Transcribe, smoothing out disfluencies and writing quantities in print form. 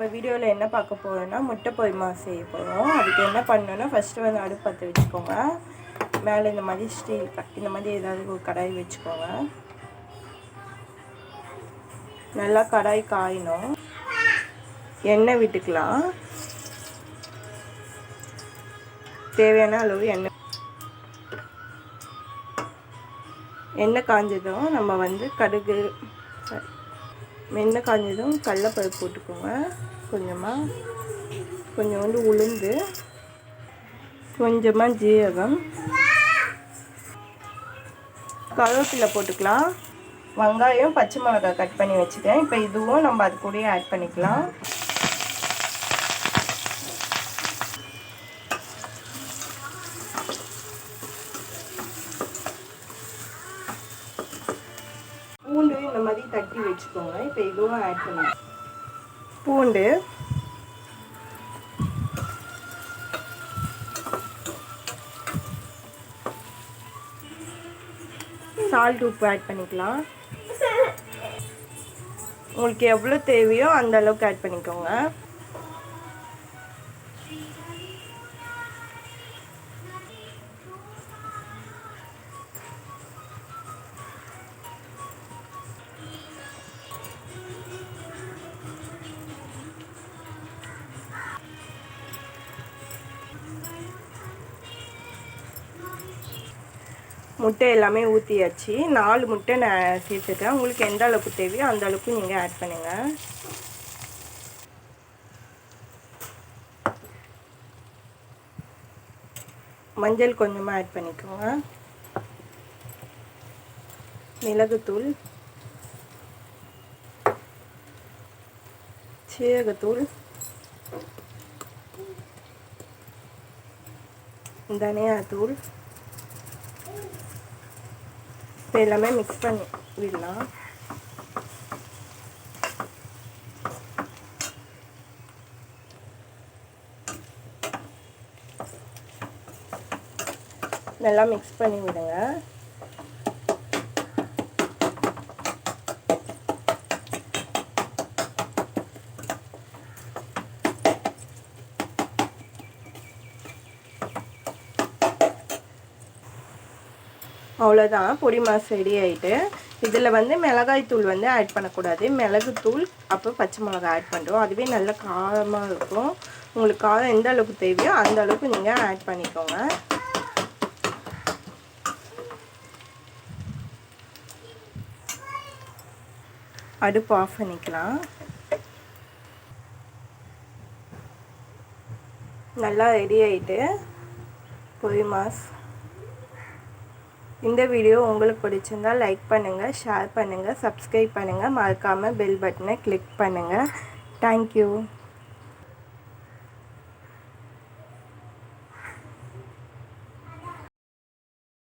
நம்ம வீடியோவில் என்ன பார்க்க போகிறோம்னா முட்டை பொரிமா செய்ய போகிறோம். அதுக்கு என்ன பண்ணணும்னா ஃபஸ்ட்டு வந்து அடுப்பு பற்ற வச்சுக்கோங்க. மேலே இந்த மாதிரி ஸ்டீல் இந்த மாதிரி ஏதாவது ஒரு கடாய் வச்சுக்கோங்க. நல்லா கடாய் காயணும். எண்ணெய் விட்டுக்கலாம். தேவையான அளவு எண்ணெய் காஞ்சதும் நம்ம வந்து கடுகு, எண்ணெய் காஞ்சதும் கடலைப்பருப்பு போட்டுக்கோங்க. கொஞ்சோண்டு உளுந்து, கொஞ்சமாக ஜீரகம், கருவேப்பிலை போட்டுக்கலாம். வெங்காயம், பச்சை மிளகாய் கட் பண்ணி வச்சுட்டேன். இப்போ இதுவும் நம்ம அது கூடயே ஆட் பண்ணிக்கலாம். பூண்டு இந்த மாதிரி தட்டி வச்சுக்கோங்க. இப்போ இதுவும் ஆட் பண்ணி பூண்டு, சால்ட், உப்பு ஆட் பண்ணிக்கலாம். உங்களுக்கு எவ்வளோ தேவையோ அந்த அளவுக்கு ஆட் பண்ணிக்கோங்க. முட்டை எல்லாமே ஊற்றியாச்சு. 4 முட்டை நான் சேர்த்துட்டேன். உங்களுக்கு எந்த அளவுக்கு தேவையோ அந்த அளவுக்கு நீங்கள் ஆட் பண்ணுங்கள். மஞ்சள் கொஞ்சமாக ஆட் பண்ணிக்கோங்க. மிளகுத்தூள், சீரகத்தூள், தனியாத்தூள். இப்போ எல்லாமே மிக்ஸ் பண்ணி விடலாம். நல்லா மிக்ஸ் பண்ணி விடுங்க. அவ்வளோதான், பொடி மாஸ் ரெடி ஆகிட்டு. இதில் வந்து மிளகாய்த்தூள் வந்து ஆட் பண்ணக்கூடாது. மிளகுத்தூள் அப்புறம் பச்சை மிளகாய் ஆட் பண்ணுறோம். அதுவே நல்ல காரமாக இருக்கும். உங்களுக்கு காரம் எந்த அளவுக்கு தேவையோ அந்த அளவுக்கு நீங்கள் ஆட் பண்ணிக்கோங்க. அடுப்பு ஆஃப் பண்ணிக்கலாம். நல்லா ரெடி ஆகிட்டு பொரி மாஸ். இந்த வீடியோ உங்களுக்கு பிடிச்சிருந்தால் லைக் பண்ணுங்கள், ஷேர் பண்ணுங்கள், சப்ஸ்கிரைப் பண்ணுங்கள். மறக்காமல் பெல் பட்டனை கிளிக் பண்ணுங்கள். தேங்க்யூ.